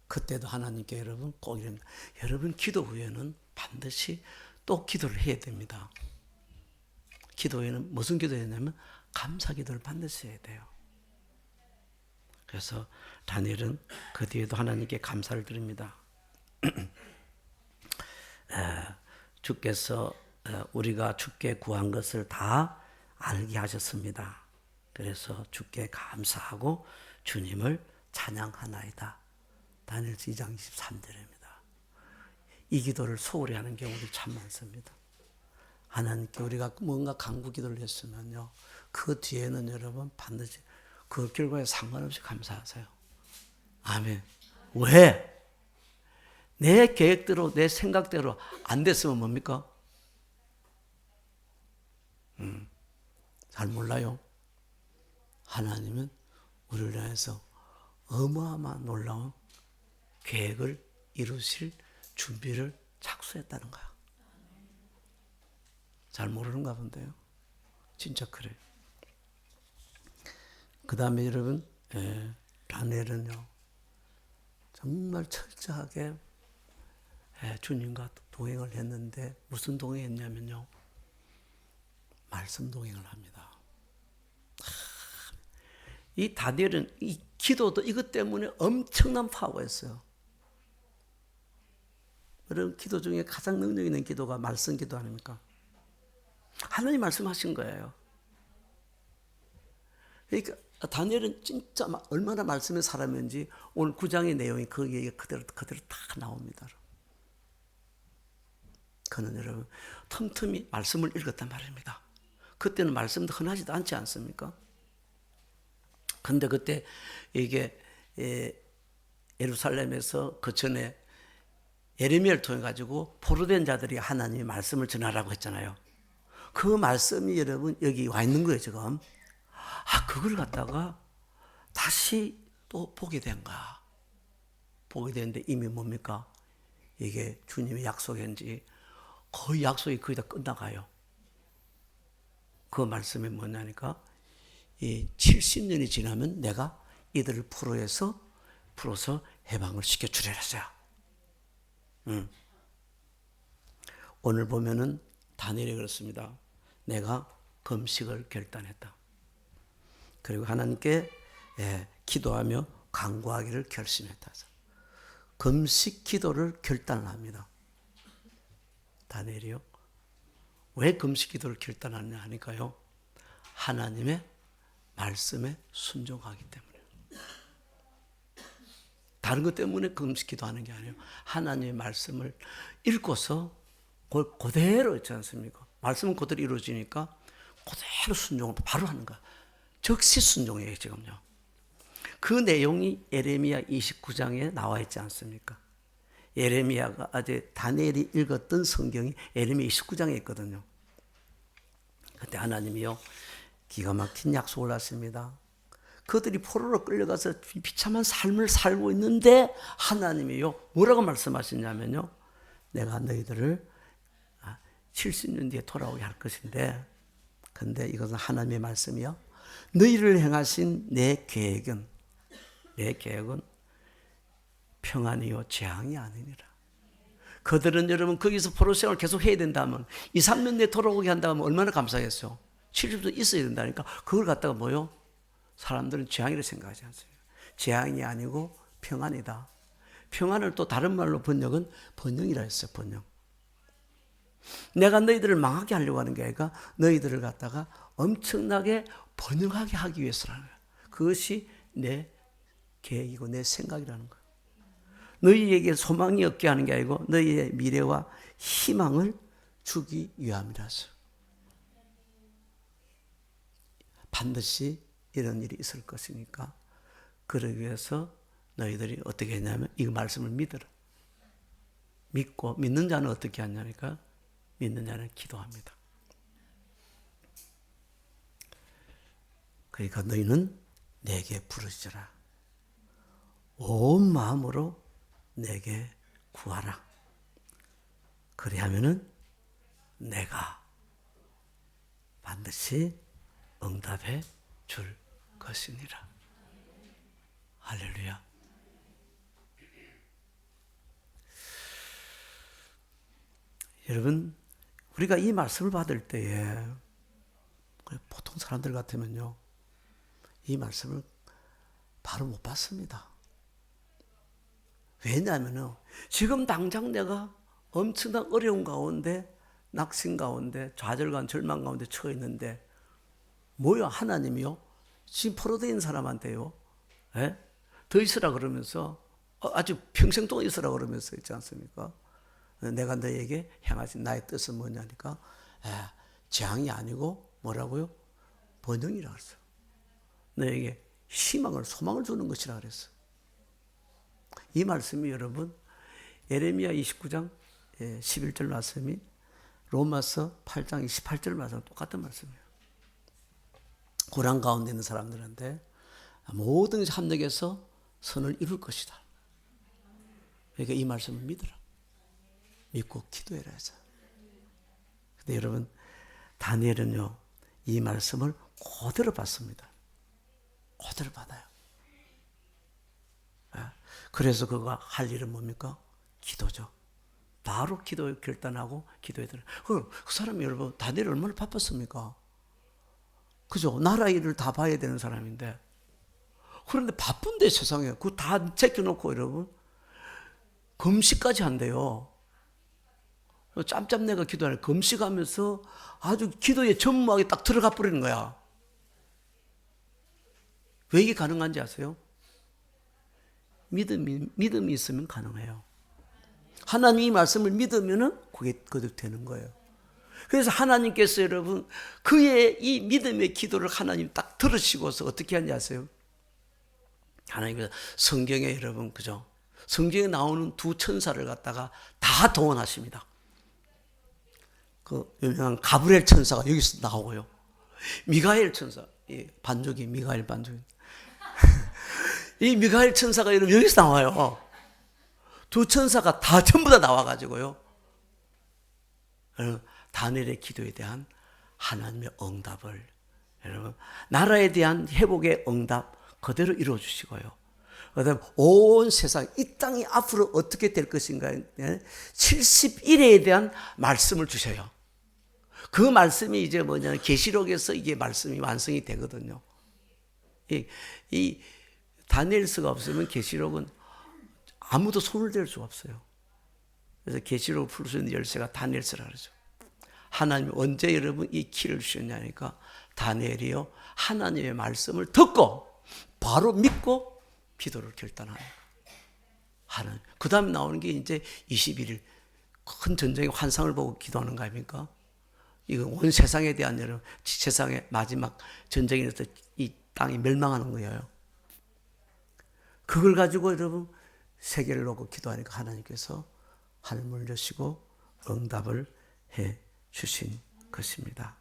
그때도 하나님께 여러분 꼭 이럽니다. 여러분 기도 후에는 반드시 또 기도를 해야 됩니다. 기도 후에는 무슨 기도해야 되냐면 감사 기도를 반드시 해야 돼요. 그래서 다니엘은 그 뒤에도 하나님께 감사를 드립니다. 주께서 우리가 주께 구한 것을 다 알게 하셨습니다. 그래서 주께 감사하고 주님을 찬양하나이다. 다니엘서 2장 23절입니다. 이 기도를 소홀히 하는 경우도 참 많습니다. 하나님께 우리가 뭔가 간구 기도를 했으면요, 그 뒤에는 여러분 반드시 그 결과에 상관없이 감사하세요. 아멘. 왜? 내 계획대로 내 생각대로 안 됐으면 뭡니까? 잘 몰라요. 하나님은 우리를 위해서 어마어마한 놀라운 계획을 이루실 준비를 착수했다는 거야. 잘 모르는가 본데요. 진짜 그래요. 그 다음에 여러분, 다니엘은요, 정말 철저하게 주님과 동행을 했는데 무슨 동행했냐면요, 말씀 동행을 합니다. 이 다니엘은 이 기도도 이것 때문에 엄청난 파워였어요. 여러분, 기도 중에 가장 능력 있는 기도가 말씀 기도 아닙니까? 하나님 말씀하신 거예요. 그러니까 다니엘은 진짜 얼마나 말씀의 사람인지 오늘 9장의 내용이 그 얘기가 그대로 다 나옵니다. 그는 여러분 틈틈이 말씀을 읽었단 말입니다. 그때는 말씀도 흔하지도 않지 않습니까? 근데 그때 이게 예루살렘에서 그 전에 예레미야를 통해 가지고 포로된 자들이 하나님의 말씀을 전하라고 했잖아요. 그 말씀이 여러분 여기 와 있는 거예요, 지금. 그걸 갖다가 다시 또 보게 된 거야. 보게 되는데 이미 뭡니까? 이게 주님의 약속인지 거의 약속이 거의 다 끝나가요. 그 말씀이 뭐냐니까 이 70년이 지나면 내가 이들을 풀어서 해방을 시켜주려 했어요. 오늘 보면은 다니엘이 그렇습니다. 내가 금식을 결단했다. 그리고 하나님께 기도하며 간구하기를 결심했다. 금식 기도를 결단을 합니다. 다니엘이요. 왜 금식 기도를 결단하느냐 하니까요, 하나님의 말씀에 순종하기 때문에. 다른 것 때문에 금식 기도하는 게 아니에요. 하나님의 말씀을 읽고서 그대로 있지 않습니까? 말씀은 그대로 이루어지니까 그대로 순종을 바로 하는 거야. 즉시 순종이에요, 지금요. 그 내용이 예레미야 29장에 나와 있지 않습니까? 예레미야가 아직 다니엘이 읽었던 성경이 예레미야 29장에 있거든요. 그때 하나님이요, 기가 막힌 약속을 하십니다. 그들이 포로로 끌려가서 비참한 삶을 살고 있는데 하나님이요, 뭐라고 말씀하시냐면요, 내가 너희들을 70년 뒤에 돌아오게 할 것인데, 근데 이것은 하나님의 말씀이요, 너희를 행하신 내 계획은 평안이요 재앙이 아니니라. 그들은 여러분 거기서 포로 생활을 계속 해야 된다면 2, 3년 내에 돌아오게 한다면 얼마나 감사하겠어요. 70도 있어야 된다니까. 그걸 갖다가 뭐요? 사람들은 재앙이라 생각하지 않습니다. 재앙이 아니고 평안이다. 평안을 또 다른 말로 번역은 번영이라 했어요. 번영. 내가 너희들을 망하게 하려고 하는 게 아니라 너희들을 갖다가 엄청나게 번영하게 하기 위해서라는 거예요. 그것이 내 계획이고 내 생각이라는 거예요. 너희에게 소망이 없게 하는 게 아니고 너희의 미래와 희망을 주기 위함이라서. 반드시 이런 일이 있을 것이니까 그러기 위해서 너희들이 어떻게 했냐면 이 말씀을 믿어라. 믿고 믿는 자는 어떻게 하냐니까 믿는 자는 기도합니다. 그러니까 너희는 내게 부르짖으라. 온 마음으로 내게 구하라. 그리하면은 내가 반드시 응답해 줄 것이니라. 할렐루야. 여러분, 우리가 이 말씀을 받을 때에 보통 사람들 같으면요, 이 말씀을 바로 못 받습니다. 왜냐하면 지금 당장 내가 엄청난 어려운 가운데, 낙심 가운데, 좌절감, 절망 가운데 처해 있는데 뭐요? 하나님이요? 지금 포로되어 있는 사람한테요. 예? 더 있으라 그러면서 아주 평생 동안 있으라 그러면서 있지 않습니까? 내가 너에게 행하신 나의 뜻은 뭐냐니까 재앙이 아니고 뭐라고요? 번영이라 그랬어. 너에게 희망을, 소망을 주는 것이라 그랬어. 이 말씀이 여러분 예레미야 29장 11절 말씀이 로마서 8장 28절 말씀 똑같은 말씀이에요. 고난 가운데 있는 사람들한테 모든 합력해서 선을 이룰 것이다. 그러니까 이 말씀을 믿으라. 믿고 기도해라 하자. 근데 여러분 다니엘은요 이 말씀을 그대로 받습니다. 그대로 받아요. 그래서 그가 할 일은 뭡니까? 기도죠. 바로 기도 결단하고 기도해 드려. 그 사람이 여러분 다니엘이 얼마나 바빴습니까? 그죠? 나라 일을 다 봐야 되는 사람인데 그런데 바쁜데 세상에 그거 다 제껴놓고 여러분 금식까지 한대요. 짬짬내가 기도하는 금식하면서 아주 기도에 전무하게 딱 들어가 버리는 거야. 왜 이게 가능한지 아세요? 믿음이 있으면 가능해요. 하나님 이 말씀을 믿으면은 그게 거듭되는 거예요. 그래서 하나님께서 여러분 그의 이 믿음의 기도를 하나님 딱 들으시고서 어떻게 하는지 아세요? 하나님께서 성경에 여러분 그죠? 성경에 나오는 두 천사를 갖다가 다 동원하십니다. 그 유명한 가브리엘 천사가 여기서 나오고요. 미가엘 천사, 반죽이 미가엘 반죽. 이 미가엘 천사가 여러분 여기서 나와요. 두 천사가 다 전부 다 나와가지고요. 다니엘의 기도에 대한 하나님의 응답을 여러분 나라에 대한 회복의 응답 그대로 이루어주시고요. 그다음 온 세상 이 땅이 앞으로 어떻게 될 것인가 70일에 대한 말씀을 주셔요. 그 말씀이 이제 뭐냐면 계시록에서 이게 말씀이 완성이 되거든요. 이 다니엘서가 없으면 계시록은 아무도 손을 댈 수가 없어요. 그래서 계시록을 풀 수 있는 열쇠가 다니엘서라 그러죠. 하나님이 언제 여러분 이 키를 주셨냐니까 다니엘이요 하나님의 말씀을 듣고 바로 믿고 기도를 결단하는 하나님. 그 다음에 나오는 게 이제 21일 큰 전쟁의 환상을 보고 기도하는 거 아닙니까? 이거 온 세상에 대한 여러분 세상의 마지막 전쟁에서 이 땅이 멸망하는 거예요. 그걸 가지고 여러분 세계를 놓고 기도하니까 하나님께서 하늘을 여시고 응답을 해 주신 것입니다.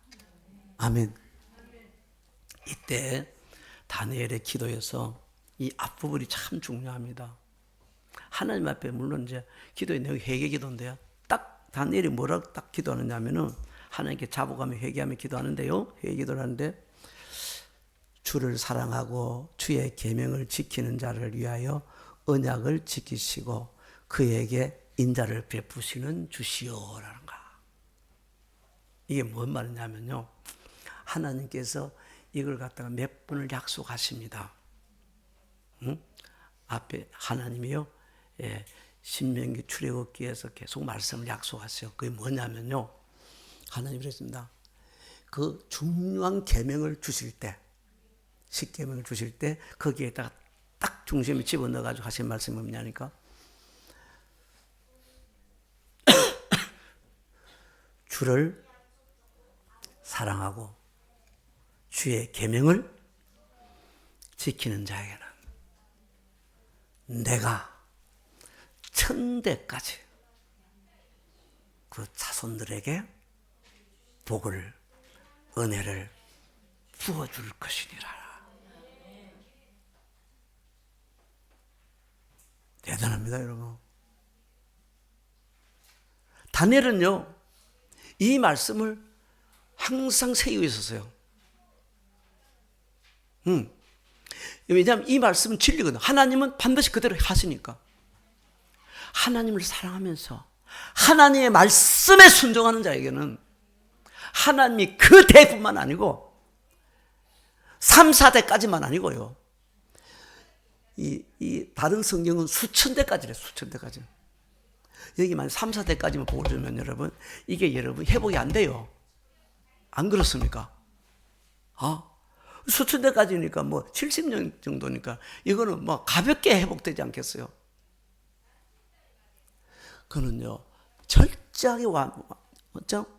아멘. 이때 다니엘의 기도에서 이 앞부분이 참 중요합니다. 하나님 앞에 물론 이제 기도의 내용이 회개 기도인데요. 딱 다니엘이 뭐라고 딱 기도하느냐면은 하나님께 자복하며 회개하며 기도하는데요. 회개 기도를 하는데 주를 사랑하고 주의 계명을 지키는 자를 위하여 언약을 지키시고 그에게 인자를 베푸시는 주시오라는 거. 이게 뭔 말이냐면요. 하나님께서 이걸 갖다가 몇 번을 약속하십니다. 응? 앞에 하나님이요. 신명기 출애굽기에서 계속 말씀을 약속하세요. 그게 뭐냐면요. 하나님이 그랬습니다. 그 중요한 계명을 주실 때, 십계명을 주실 때 거기에다가 딱 중심에 집어넣어가지고 하신 말씀이 뭐냐니까 주를 사랑하고 주의 계명을 지키는 자에게는 내가 천대까지 그 자손들에게 복을 은혜를 부어줄 것이니라. 대단합니다, 여러분. 다니엘은요, 이 말씀을 항상 새기고 있었어요. 왜냐하면 이 말씀은 진리거든요. 하나님은 반드시 그대로 하시니까. 하나님을 사랑하면서 하나님의 말씀에 순종하는 자에게는 하나님이 그 대뿐만 아니고 3, 4대까지만 아니고요. 이 다른 성경은 수천 대까지래, 수천 대까지. 여기만 3, 4대까지만 보여주면 여러분, 이게 여러분 회복이 안 돼요. 안 그렇습니까? 수천 대까지니까 뭐 70년 정도니까 이거는 뭐 가볍게 회복되지 않겠어요? 그는요, 철저하게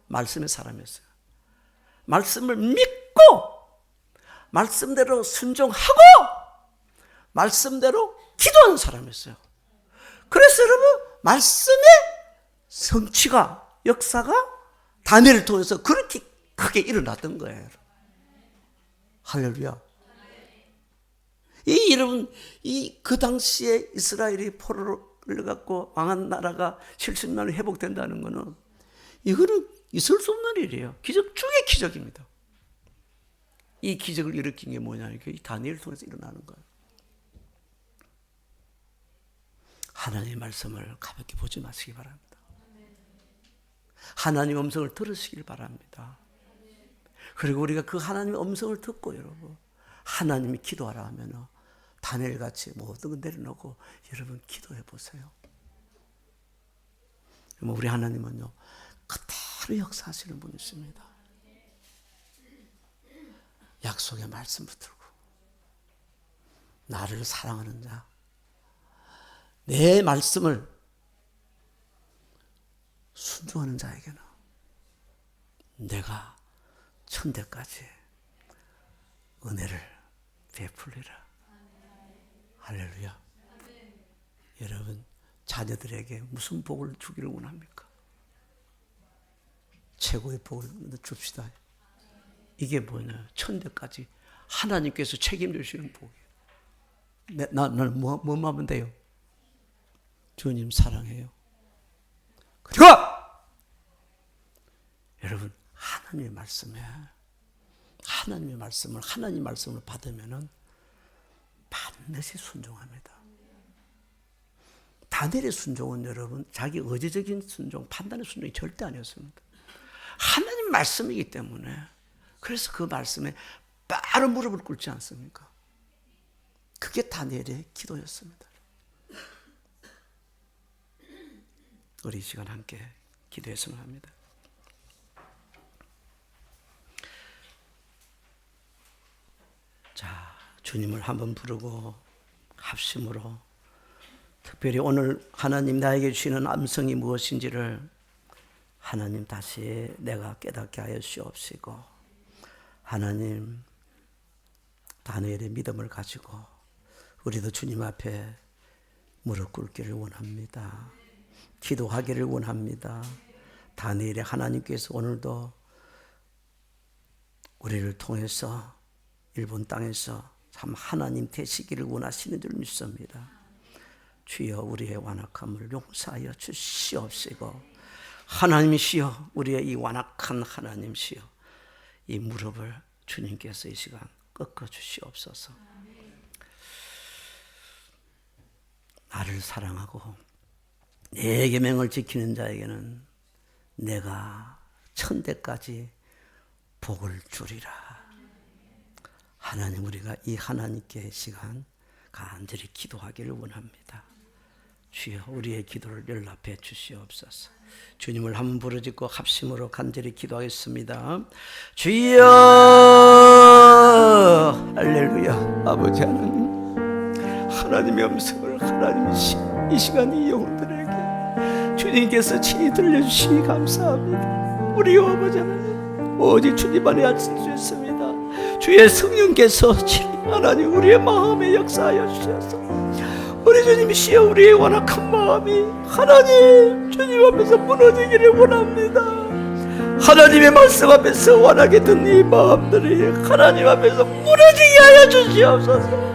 말씀의 사람이었어요. 말씀을 믿고, 말씀대로 순종하고, 말씀대로 기도하는 사람이었어요. 그래서 여러분, 말씀의 성취가, 역사가 다니엘을 통해서 그렇게 크게 일어났던 거예요. 할렐루야. 여러분, 그 당시에 이스라엘이 포로를 갖고 망한 나라가 70년을 회복된다는 거는, 이거는 있을 수 없는 일이에요. 기적 중에 기적입니다. 이 기적을 일으킨 게 뭐냐, 이게 다니엘을 통해서 일어나는 거예요. 하나님의 말씀을 가볍게 보지 마시기 바랍니다. 하나님의 음성을 들으시길 바랍니다. 그리고 우리가 그 하나님의 음성을 듣고 여러분, 하나님이 기도하라 하면 다니엘같이 모든 걸 내려놓고 여러분 기도해 보세요. 우리 하나님은요, 그대로 역사하시는 분이십니다. 약속의 말씀 붙들고 나를 사랑하는 자, 내 말씀을 순종하는 자에게는 내가 천대까지 은혜를 베풀리라. 할렐루야. 여러분, 자녀들에게 무슨 복을 주기를 원합니까? 최고의 복을 줍시다. 이게 뭐냐? 천대까지 하나님께서 책임져 주시는 복이에요. 나는 뭐만 하면 돼요? 주님 사랑해요. 그리고 여러분, 하나님의 말씀을 받으면은 반드시 순종합니다. 다니엘의 순종은 여러분, 자기 의지적인 순종, 판단의 순종이 절대 아니었습니다. 하나님 말씀이기 때문에, 그래서 그 말씀에 바로 무릎을 꿇지 않습니까? 그게 다니엘의 기도였습니다. 우리 이 시간 함께 기도했으면 합니다. 자, 주님을 한번 부르고 합심으로, 특별히 오늘 하나님 나에게 주시는 암성이 무엇인지를 하나님 다시 내가 깨닫게 하여 주옵시고, 하나님 다니엘의 믿음을 가지고 우리도 주님 앞에 무릎 꿇기를 원합니다. 기도하기를 원합니다. 다니엘의 하나님께서 오늘도 우리를 통해서 일본 땅에서 참 하나님 되시기를 원하시는 줄 믿습니다. 주여, 우리의 완악함을 용서하여 주시옵시고, 하나님이시여, 우리의 이 완악한 하나님이시여, 이 무릎을 주님께서 이 시간 꺾어 주시옵소서. 나를 사랑하고 내 계명을 지키는 자에게는 내가 천대까지 복을 주리라. 하나님, 우리가 이 하나님께 시간 간절히 기도하기를 원합니다. 주여, 우리의 기도를 연락해 주시옵소서. 주님을 한번 부르짖고 합심으로 간절히 기도하겠습니다. 주여, 할렐루야. 아버지 하나님, 하나님의 음성을 하나님이 이 시간 이 영혼들에게 주님께서 친히 들려주시니 감사합니다. 우리 아버지 하나님, 오직 주님만이 하실 수 있습니다. 주의 성령께서 친히 하나님 우리의 마음에 역사하여 주셔서, 우리 주님이시여, 우리의 완악한 마음이 하나님 주님 앞에서 무너지기를 원합니다. 하나님의 말씀 앞에서 완하게 든 이 마음들이 하나님 앞에서 무너지게 하여 주시옵소서.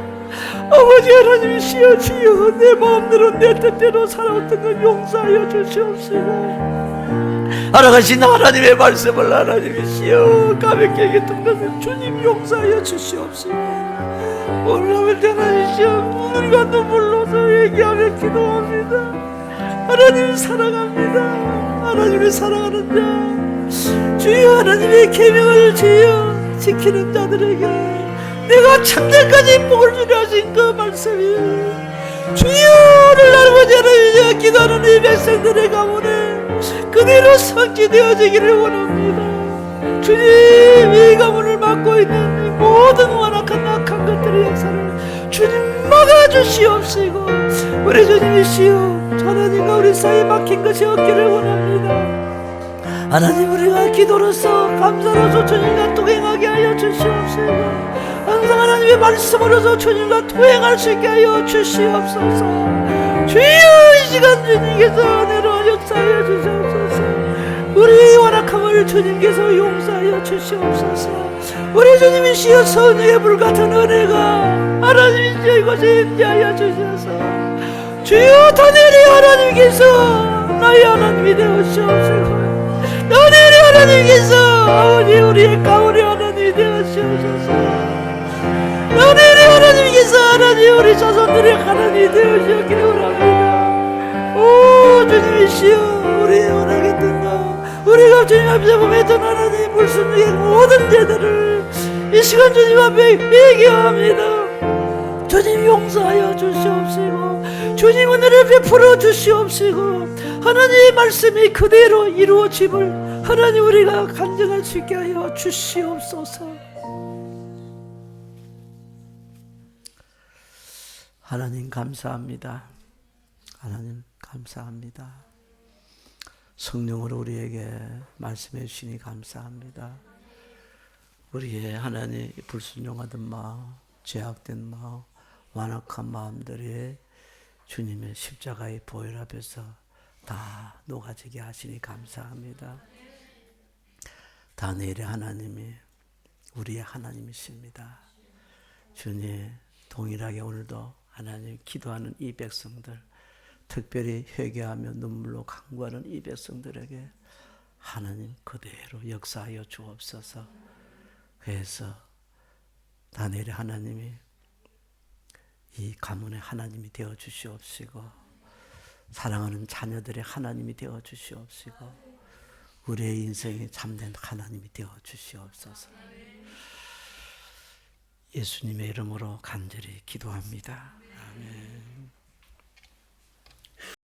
아버지 하나님이시여, 주여, 내 마음대로 내 뜻대로 살아왔던 것 용서하여 주시옵시고, 알아가신 하나님의 말씀을 하나님이시여 가볍게 여겼던 것을 주님 용서하여 주시옵시고, 오늘 하나님이시여, 우리가 눈물로서 얘기하며 기도합니다. 하나님 사랑합니다. 하나님을 사랑하는 자, 주여, 하나님의 계명을 주여 지키는 자들에게 내가 천년까지 복을 주려 하신 그 말씀이 주여를 알고자 하는 기도하는 이 백성들의 가문에 그대로 성취되어지기를 원합니다. 주님, 이 가문을 맡고 있는 이 모든 완악한 악한 것들의 역사를 주님 막아주시옵시고, 우리 주님이시여, 하나님과 우리 사이에 막힌 것이 없기를 원합니다. 하나님, 우리가 기도로서 감사로서 주님과 동행하게 하여 주시옵시고, 항상 하나님의 말씀으로서 주님과 동행할 수 있게 하여 주시옵소서. 주여, 이 시간 주님께서 은혜로 역사하여 주시옵소서. 우리 완악함을 주님께서 용서하여 주시옵소서. 우리 주님이시여, 선유의 불같은 은혜가 하나님이시여 이곳에 임재하여 주셔서 주여, 다니엘이 하나님께서 나의 하나님이 되어주시옵소서. 너네의 하나님께서 아버지 우리의 가문의 하나님이 되어주시옵소서. 너네의 하나님께서 하나님 우리 자손들의 하나님이 되어주셨기를 원합니다. 오 주님이시여, 우리의 원하겠던 나, 우리가 주님 앞에 범했던 하나님 불순종의 모든 죄들을 이 시간 주님 앞에 회개합니다. 주님 용서하여 주시옵시고, 주님 은혜를 베풀어 주시옵시고, 하나님의 말씀이 그대로 이루어짐을 하나님 우리가 간증할 수 있게 하여 주시옵소서. 하나님 감사합니다. 하나님 감사합니다. 성령으로 우리에게 말씀해 주시니 감사합니다. 우리의 하나님 불순종하던 마음, 죄악된 마음, 완악한 마음들이 주님의 십자가의 보혈 앞에서 다 녹아지게 하시니 감사합니다. 다니엘의 하나님이 우리의 하나님이십니다. 주님, 동일하게 오늘도 하나님 기도하는 이 백성들, 특별히 회개하며 눈물로 간구하는 이 백성들에게 하나님 그대로 역사하여 주옵소서. 그래서 다니엘의 하나님이 이 가문의 하나님이 되어 주시옵시고, 사랑하는 자녀들의 하나님이 되어 주시옵시고, 우리의 인생에 참된 하나님이 되어 주시옵소서. 예수님의 이름으로 간절히 기도합니다. 아멘.